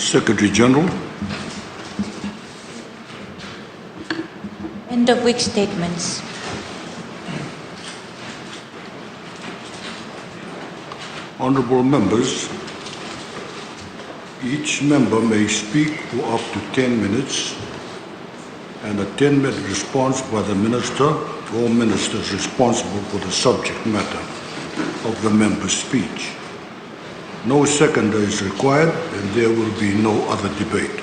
Secretary General. End of week statements. Honourable members, each member may speak for up to 10 minutes and a 10-minute response by the minister or ministers responsible for the subject matter of the member's speech. No seconder is required and there will be no other debate.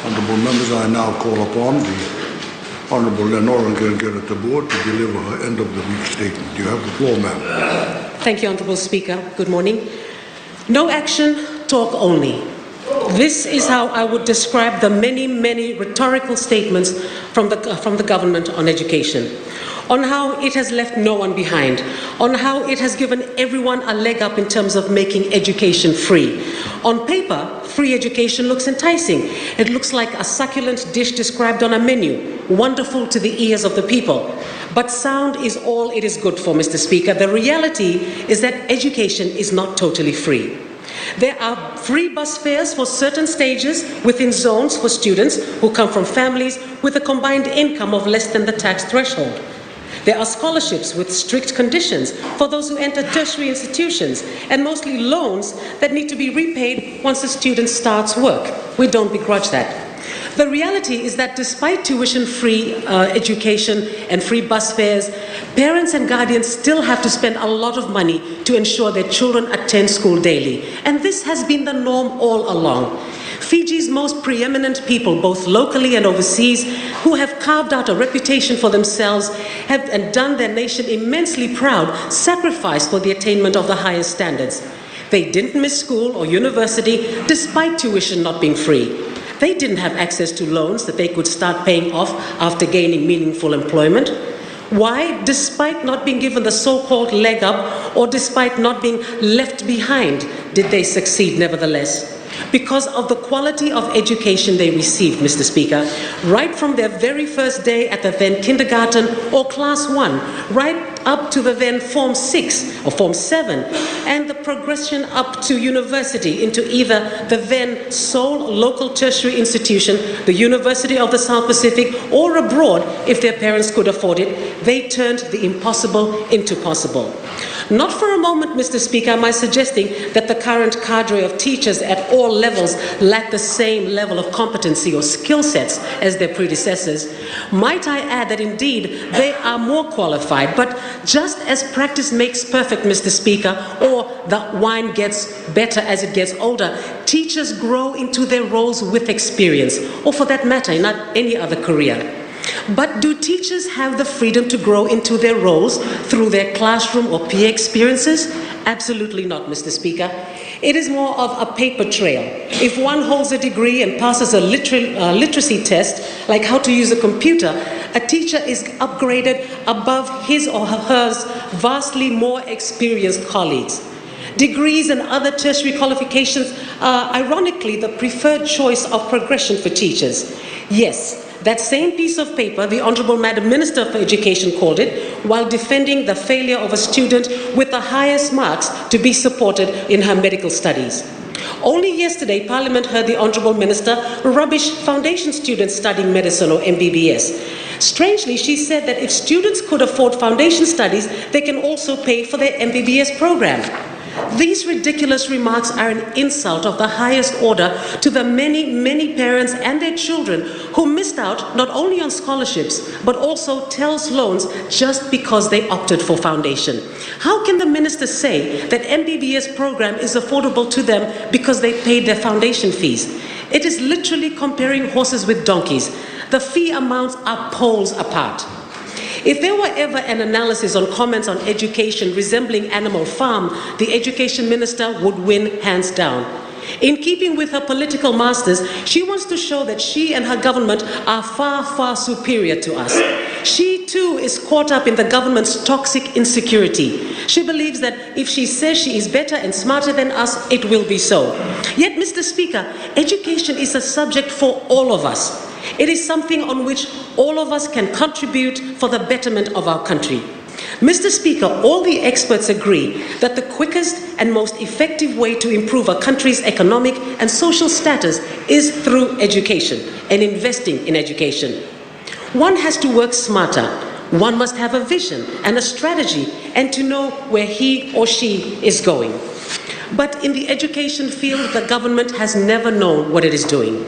Honourable members, I now call upon the Honourable Lenora Qereqeretabua to deliver her end of the week statement. You have the floor, ma'am. Thank you, Honourable Speaker. Good morning. No action, talk only. This is how I would describe the many rhetorical statements from the government on education, on how it has left no one behind, on how it has given everyone a leg up in terms of making education free. On paper, free education looks enticing. It looks like a succulent dish described on a menu, wonderful to the ears of the people. But sound is all it is good for, Mr. Speaker. The reality is that education is not totally free. There are free bus fares for certain stages within zones for students who come from families with a combined income of less than the tax threshold. There are scholarships with strict conditions for those who enter tertiary institutions, and mostly loans that need to be repaid once the student starts work. We don't begrudge that. The reality is that despite tuition-free education and free bus fares, parents and guardians still have to spend a lot of money to ensure their children attend school daily. And this has been the norm all along. Fiji's most preeminent people, both locally and overseas, who have carved out a reputation for themselves and done their nation immensely proud, sacrificed for the attainment of the highest standards. They didn't miss school or university despite tuition not being free. They didn't have access to loans that they could start paying off after gaining meaningful employment. Why? Despite not being given the so-called leg up, or despite not being left behind, did they succeed nevertheless? Because of the quality of education they received, Mr. Speaker, right from their very first day at the then kindergarten or class 1, right up to the then Form 6 or Form 7, and the progression up to university into either the then sole local tertiary institution, the University of the South Pacific, or abroad if their parents could afford it, they turned the impossible into possible. Not for a moment, Mr. Speaker, am I suggesting that the current cadre of teachers at all levels lack the same level of competency or skill sets as their predecessors. Might I add that indeed they are more qualified, but just as practice makes perfect, Mr. Speaker, or the wine gets better as it gets older, teachers grow into their roles with experience, or for that matter, not any other career. But do teachers have the freedom to grow into their roles through their classroom or peer experiences? Absolutely not, Mr. Speaker. It is more of a paper trail. If one holds a degree and passes a literacy test, like how to use a computer, a teacher is upgraded above his or her vastly more experienced colleagues. Degrees and other tertiary qualifications are, ironically, the preferred choice of progression for teachers. Yes, that same piece of paper, the Honourable Madam Minister for Education called it, while defending the failure of a student with the highest marks to be supported in her medical studies. Only yesterday, Parliament heard the Honourable Minister rubbish foundation students studying medicine or MBBS. Strangely, she said that if students could afford foundation studies, they can also pay for their MBBS program. These ridiculous remarks are an insult of the highest order to the many parents and their children who missed out not only on scholarships, but also TELS loans just because they opted for foundation. How can the minister say that MBBS program is affordable to them because they paid their foundation fees? It is literally comparing horses with donkeys. The fee amounts are poles apart. If there were ever an analysis on comments on education resembling Animal Farm, the education minister would win hands down. In keeping with her political masters, she wants to show that she and her government are far superior to us. She too is caught up in the government's toxic insecurity. She believes that if she says she is better and smarter than us, it will be so. Yet, Mr. Speaker, education is a subject for all of us. It is something on which all of us can contribute for the betterment of our country. Mr. Speaker, all the experts agree that the quickest and most effective way to improve a country's economic and social status is through education and investing in education. One has to work smarter. One must have a vision and a strategy and to know where he or she is going. But in the education field, the government has never known what it is doing.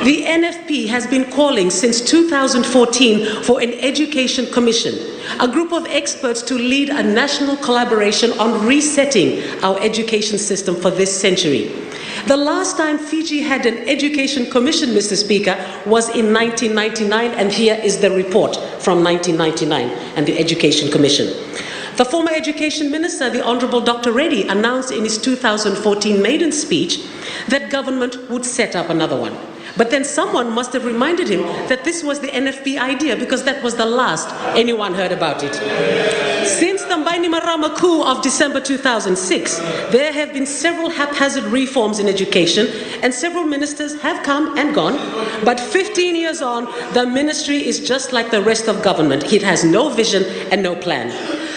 The NFP has been calling since 2014 for an education commission, a group of experts to lead a national collaboration on resetting our education system for this century. The last time Fiji had an education commission, Mr. Speaker, was in 1999, and here is the report from 1999 and the Education Commission. The former Education Minister, the Honourable Dr. Reddy, announced in his 2014 maiden speech that government would set up another one. But then someone must have reminded him that this was the NFP idea, because that was the last anyone heard about it. Since the Bainimarama coup of December 2006, there have been several haphazard reforms in education, and several ministers have come and gone. But 15 years on, the ministry is just like the rest of government. It has no vision and no plan.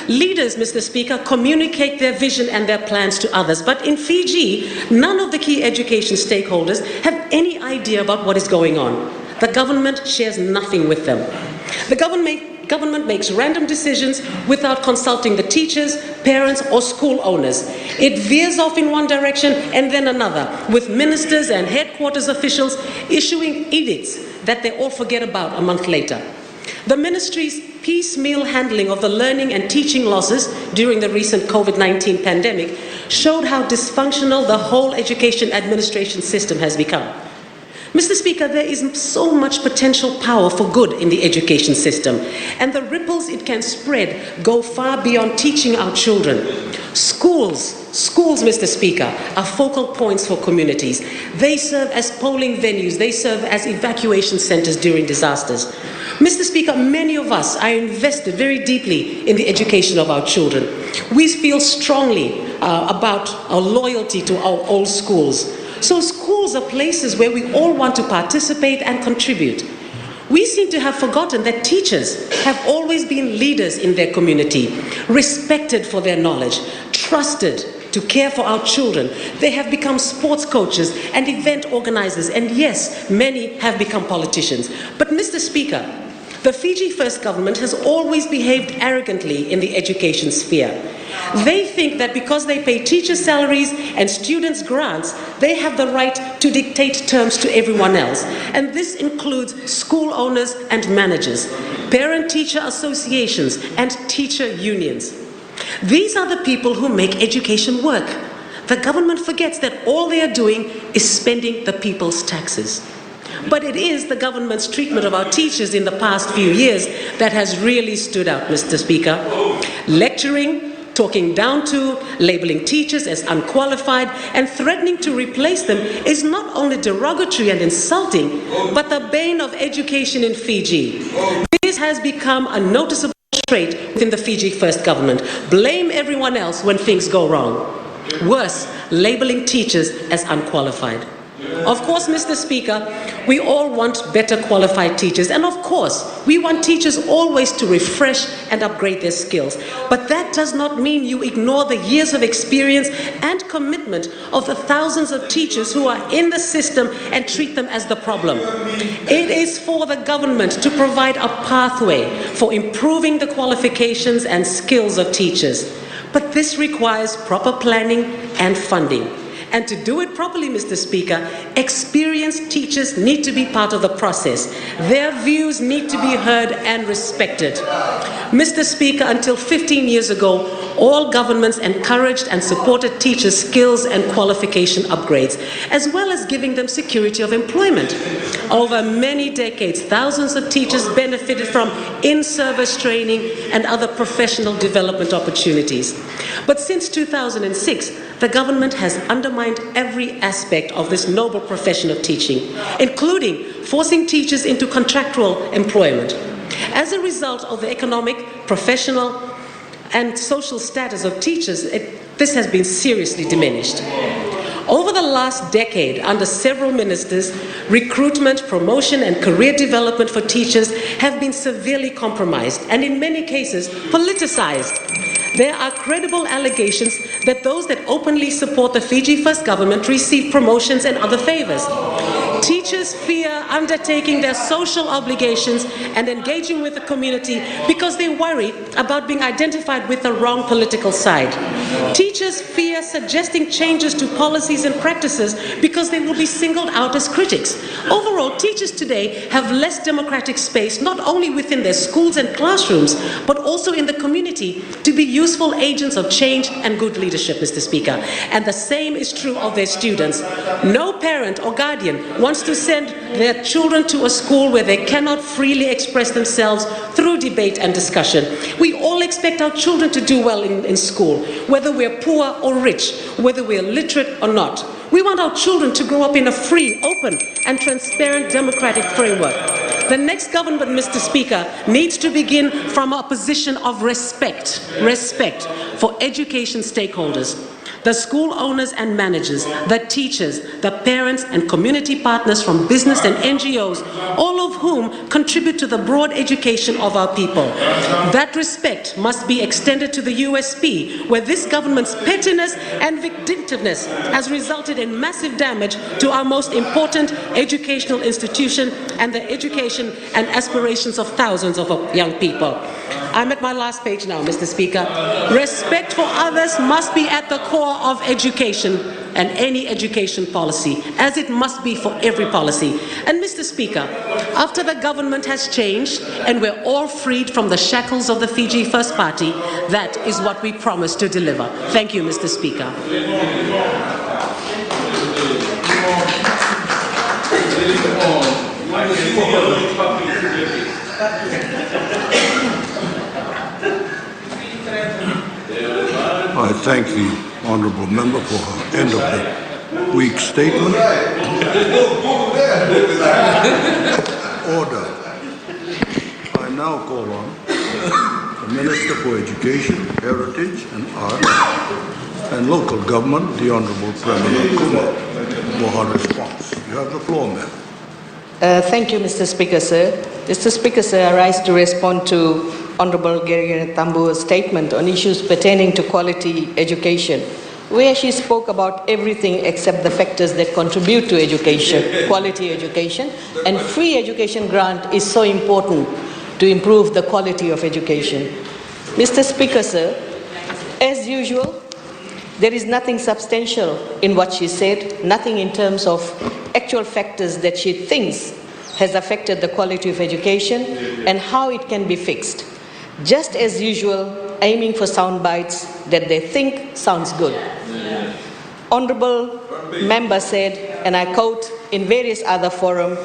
Leaders, Mr. Speaker, communicate their vision and their plans to others. But in Fiji, none of the key education stakeholders have any idea about what is going on. The government shares nothing with them. The government makes random decisions without consulting the teachers, parents, or school owners. It veers off in one direction and then another, with ministers and headquarters officials issuing edicts that they all forget about a month later. The ministry's piecemeal handling of the learning and teaching losses during the recent COVID-19 pandemic showed how dysfunctional the whole education administration system has become. Mr. Speaker, there is so much potential power for good in the education system, and the ripples it can spread go far beyond teaching our children. Schools, Mr. Speaker, are focal points for communities. They serve as polling venues. They serve as evacuation centers during disasters. Mr. Speaker, many of us are invested very deeply in the education of our children. We feel strongly about our loyalty to our old schools. So schools are places where we all want to participate and contribute. We seem to have forgotten that teachers have always been leaders in their community, respected for their knowledge, trusted to care for our children. They have become sports coaches and event organizers, and yes, many have become politicians. But Mr. Speaker, the Fiji First government has always behaved arrogantly in the education sphere. They think that because they pay teachers' salaries and students' grants, they have the right to dictate terms to everyone else. And this includes school owners and managers, parent-teacher associations, and teacher unions. These are the people who make education work. The government forgets that all they are doing is spending the people's taxes. But it is the government's treatment of our teachers in the past few years that has really stood out, Mr. Speaker. Lecturing, talking down to, labeling teachers as unqualified, and threatening to replace them is not only derogatory and insulting, but the bane of education in Fiji. This has become a noticeable trait within the Fiji First government. Blame everyone else when things go wrong. Worse, labeling teachers as unqualified. Of course, Mr. Speaker, we all want better qualified teachers, and of course, we want teachers always to refresh and upgrade their skills. But that does not mean you ignore the years of experience and commitment of the thousands of teachers who are in the system and treat them as the problem. It is for the government to provide a pathway for improving the qualifications and skills of teachers. But this requires proper planning and funding. And to do it properly, Mr. Speaker, experienced teachers need to be part of the process. Their views need to be heard and respected. Mr. Speaker, until 15 years ago, all governments encouraged and supported teachers' skills and qualification upgrades, as well as giving them security of employment. Over many decades, thousands of teachers benefited from in-service training and other professional development opportunities. But since 2006, the government has undermined every aspect of this noble profession of teaching, including forcing teachers into contractual employment. As a result of the economic, professional, and social status of teachers, this has been seriously diminished. Over the last decade, under several ministers, recruitment, promotion, and career development for teachers have been severely compromised and in many cases politicized. There are credible allegations that those that openly support the Fiji First government receive promotions and other favors. Teachers fear undertaking their social obligations and engaging with the community because they worry about being identified with the wrong political side. Teachers fear suggesting changes to policies and practices because they will be singled out as critics. Overall, teachers today have less democratic space, not only within their schools and classrooms, but also in the community to be useful agents of change and good leadership, Mr. Speaker. And the same is true of their students. No parent or guardian wants to send their children to a school where they cannot freely express themselves through debate and discussion. We all expect our children to do well in school, whether we're poor or rich, whether we're literate or not. We want our children to grow up in a free, open, and transparent democratic framework. The next government, Mr. Speaker, needs to begin from a position of respect for education stakeholders. The school owners and managers, the teachers, the parents and community partners from business and NGOs, all of whom contribute to the broad education of our people. That respect must be extended to the USP, where this government's pettiness and vindictiveness has resulted in massive damage to our most important educational institution and the education and aspirations of thousands of young people. I'm at my last page now, Mr. Speaker. Respect for others must be at the core of education and any education policy, as it must be for every policy. And Mr. Speaker, after the government has changed and we're all freed from the shackles of the Fiji First Party, that is what we promise to deliver. Thank you, Mr. Speaker. I thank the honourable member for her end of the week statement. Order. I now call on the Minister for Education, Heritage and Arts and Local Government, the Honourable Premier Kumar, for her response. You have the floor, ma'am. Thank you, Mr. Speaker, sir. Mr. Speaker, sir, I rise to respond to Honourable Qereqeretabua's statement on issues pertaining to quality education, where she spoke about everything except the factors that contribute to education, quality education, and free education grant is so important to improve the quality of education. Mr. Speaker, sir, as usual, there is nothing substantial in what she said, nothing in terms of actual factors that she thinks has affected the quality of education and how it can be fixed. Just as usual, aiming for sound bites that they think sounds good. Honourable member said, and I quote, in various other forums,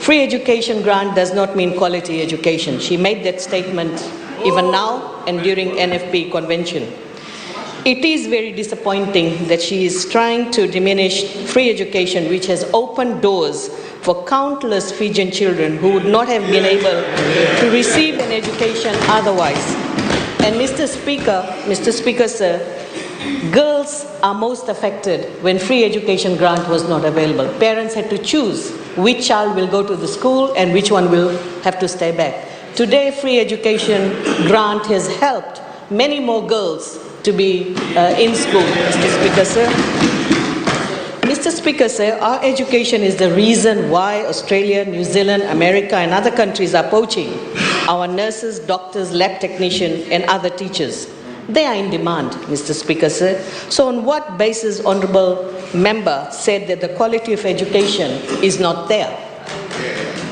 free education grant does not mean quality education. She made that statement even now and during NFP convention. It is very disappointing that she is trying to diminish free education, which has opened doors for countless Fijian children who would not have been able to receive an education otherwise. And Mr. Speaker, sir, girls are most affected when free education grant was not available. Parents had to choose which child will go to the school and which one will have to stay back. Today, free education grant has helped many more girls to be in school, Mr. Speaker, sir. Mr. Speaker, sir, our education is the reason why Australia, New Zealand, America and other countries are poaching our nurses, doctors, lab technicians and other teachers. They are in demand, Mr. Speaker, sir. So on what basis Honourable Member said that the quality of education is not there?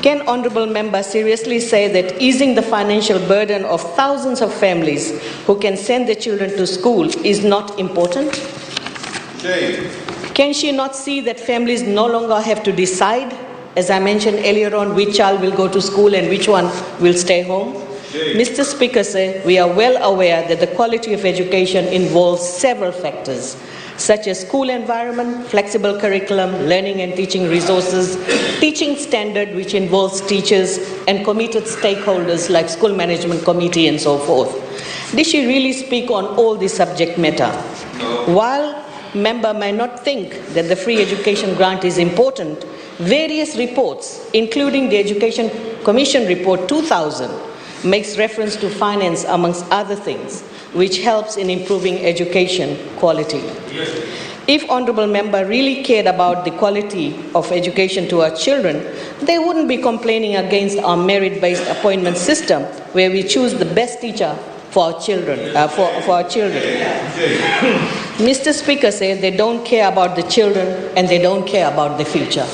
Can Honourable Member seriously say that easing the financial burden of thousands of families who can send their children to school is not important? Can she not see that families no longer have to decide, as I mentioned earlier on, which child will go to school and which one will stay home? Mr. Speaker, sir, we are well aware that the quality of education involves several factors, such as school environment, flexible curriculum, learning and teaching resources, teaching standard which involves teachers and committed stakeholders like school management committee and so forth. Did she really speak on all this subject matter? While member may not think that the free education grant is important, Various reports, including the Education Commission Report 2000, makes reference to finance amongst other things, which helps in improving education quality. If Honourable Member really cared about the quality of education to our children, they wouldn't be complaining against our merit-based appointment system, where we choose the best teacher for our children. Mr. Speaker said they don't care about the children and they don't care about the future.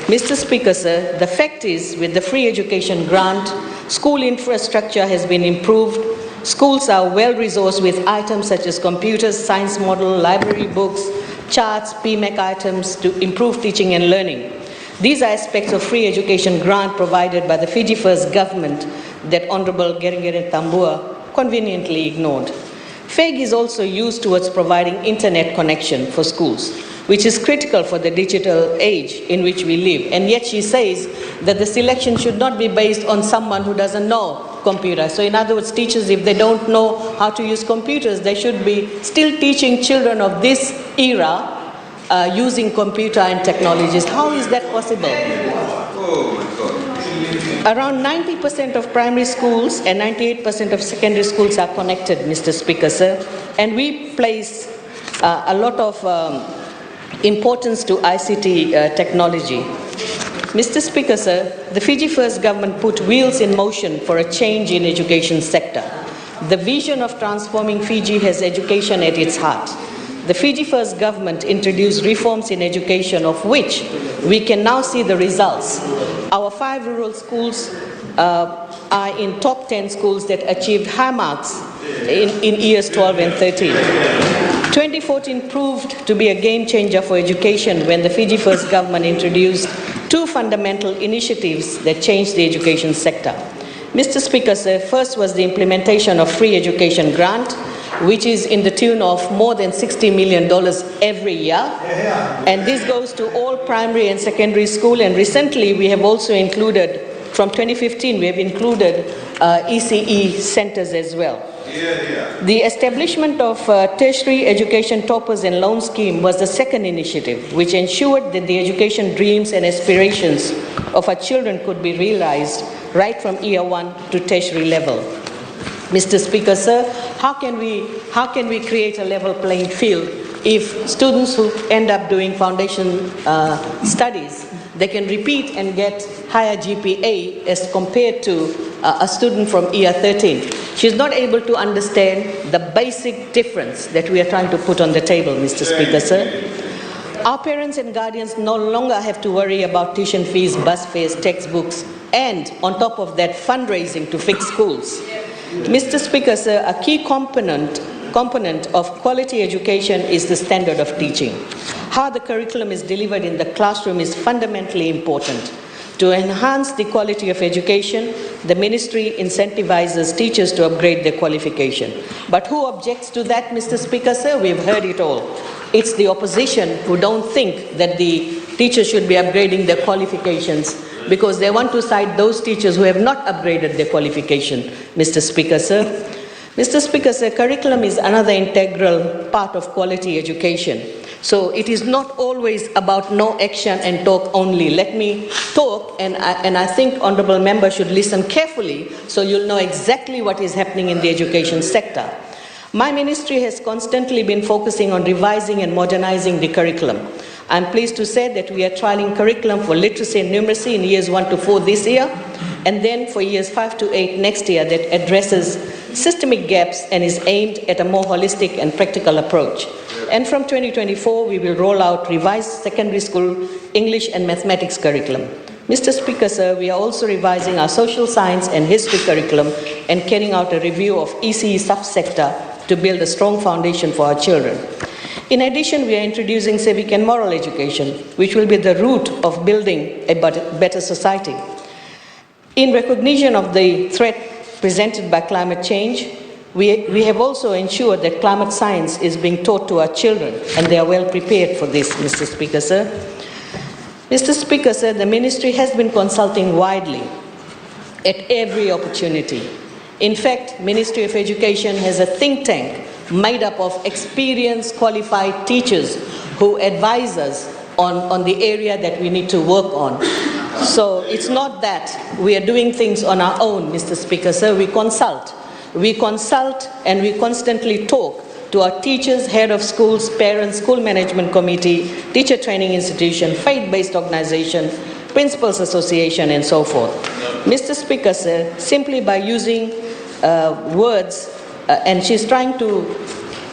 Mr. Speaker, sir, the fact is, with the free education grant, school infrastructure has been improved. Schools are well-resourced with items such as computers, science model, library books, charts, PMEC items to improve teaching and learning. These are aspects of free education grant provided by the Fiji First government that Honourable Qereqeretabua conveniently ignored. FEG is also used towards providing internet connection for schools, which is critical for the digital age in which we live. And yet she says that the selection should not be based on someone who doesn't know computer. So in other words, teachers, if they don't know how to use computers, they should be still teaching children of this era using computer and technologies. How is that possible? Oh my God. Around 90% of primary schools and 98% of secondary schools are connected, Mr. Speaker, sir. And we place a lot of importance to ICT technology. Mr. Speaker, sir, the Fiji First government put wheels in motion for a change in education sector. The vision of transforming Fiji has education at its heart. The Fiji First government introduced reforms in education, of which we can now see the results. Our 5 rural schools are in top 10 schools that achieved high marks in years 12 and 13. 2014 proved to be a game changer for education when the Fiji First government introduced 2 fundamental initiatives that changed the education sector. Mr. Speaker, sir, first was the implementation of free education grant, which is in the tune of more than $60 million every year. And this goes to all primary and secondary school. And recently we have also included, from 2015, we have included ECE centers as well. The establishment of tertiary education toppers and loan scheme was the second initiative, which ensured that the education dreams and aspirations of our children could be realized right from year 1 to tertiary level. Mr. Speaker, sir, how can we create a level playing field if students who end up doing foundation studies, they can repeat and get higher GPA as compared to a student from year 13. She's not able to understand the basic difference that we are trying to put on the table, Mr. Speaker, sir. Our parents and guardians no longer have to worry about tuition fees, bus fares, textbooks, and on top of that, fundraising to fix schools. Mr. Speaker, sir, a key component of quality education is the standard of teaching. How the curriculum is delivered in the classroom is fundamentally important. To enhance the quality of education, the ministry incentivizes teachers to upgrade their qualification. But who objects to that, Mr. Speaker, sir? We've heard it all. It's the opposition who don't think that the teachers should be upgrading their qualifications because they want to cite those teachers who have not upgraded their qualification, Mr. Speaker, sir. Mr. Speaker, sir, curriculum is another integral part of quality education. So it is not always about no action and talk only. Let me talk, and I think honourable members should listen carefully so you'll know exactly what is happening in the education sector. My ministry has constantly been focusing on revising and modernizing the curriculum. I'm pleased to say that we are trialling curriculum for literacy and numeracy in years 1 to 4 this year, and then for years 5 to 8 next year that addresses systemic gaps and is aimed at a more holistic and practical approach. And from 2024, we will roll out revised secondary school English and mathematics curriculum. Mr. Speaker, sir, we are also revising our social science and history curriculum and carrying out a review of ECE subsector to build a strong foundation for our children. In addition, we are introducing civic and moral education, which will be the root of building a better society. In recognition of the threat presented by climate change, we have also ensured that climate science is being taught to our children, and they are well prepared for this, Mr. Speaker, sir. Mr. Speaker, sir, the ministry has been consulting widely at every opportunity. In fact, Ministry of Education has a think tank made up of experienced, qualified teachers who advise us on the area that we need to work on. So it's not that we are doing things on our own, Mr. Speaker, sir. We consult. We consult and we constantly talk to our teachers, head of schools, parents, school management committee, teacher training institution, faith-based organization, principals association, and so forth. Mr. Speaker, sir, simply by using words, and she's trying to,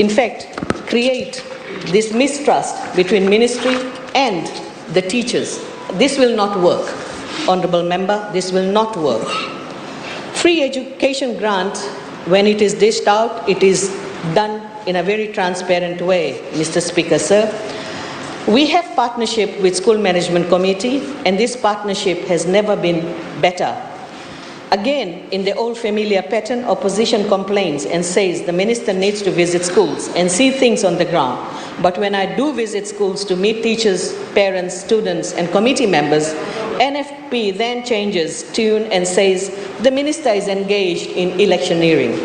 in fact, create this mistrust between ministry and the teachers. This will not work, Honourable Member, this will not work. Free education grant, when it is dished out, it is done in a very transparent way, Mr. Speaker, sir. We have partnership with School Management Committee, and this partnership has never been better. Again, in the old familiar pattern, opposition complains and says the minister needs to visit schools and see things on the ground. But when I do visit schools to meet teachers, parents, students, and committee members, NFP then changes tune and says the minister is engaged in electioneering.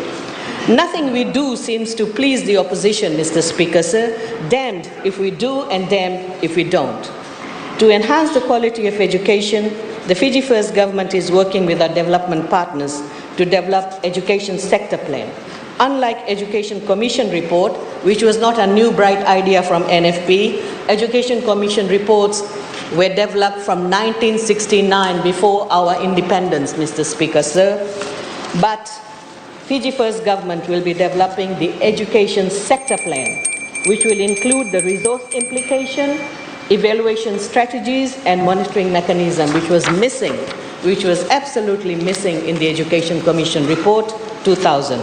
Nothing we do seems to please the opposition, Mr. Speaker, sir. Damned if we do and damned if we don't. To enhance the quality of education, the Fiji First government is working with our development partners to develop education sector plan. Unlike Education Commission report, which was not a new bright idea from NFP, Education Commission reports were developed from 1969, before our independence, Mr. Speaker, sir. But Fiji First government will be developing the education sector plan, which will include the resource implication, evaluation strategies, and monitoring mechanism, which was missing, which was absolutely missing in the Education Commission report 2000.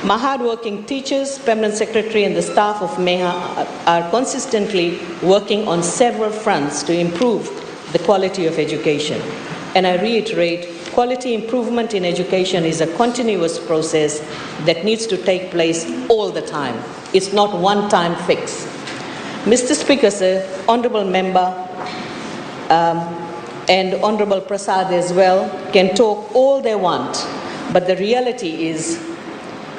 My hard-working teachers, permanent secretary, and the staff of MEHA are consistently working on several fronts to improve the quality of education. And I reiterate, quality improvement in education is a continuous process that needs to take place all the time. It's not one-time fix. Mr. Speaker, sir, Honourable Member and Honourable Prasad as well can talk all they want, but the reality is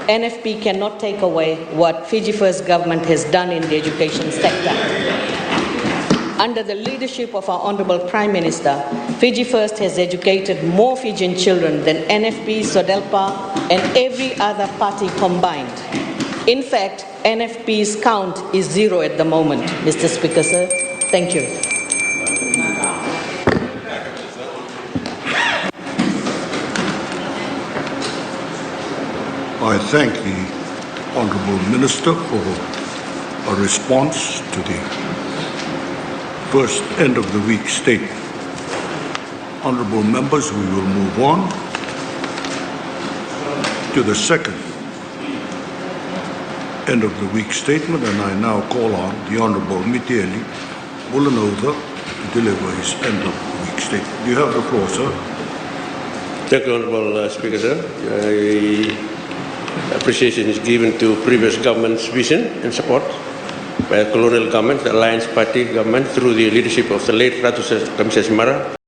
NFP cannot take away what Fiji First government has done in the education sector. Under the leadership of our Honourable Prime Minister, Fiji First has educated more Fijian children than NFP, SODELPA, and every other party combined. In fact, NFP's count is 0 at the moment, Mr. Speaker, sir. Thank you. I thank the Honourable Minister for a response to the first end of the week statement. Honourable members, we will move on to the second end of the week statement, and I now call on the Honourable Mitieli Mulanova to deliver his end of the week statement. You have the floor, sir. Thank you, Honourable Speaker, sir. Appreciation is given to previous government's vision and support by the colonial government, the Alliance Party government, through the leadership of the late Ratu Kamisha Simara,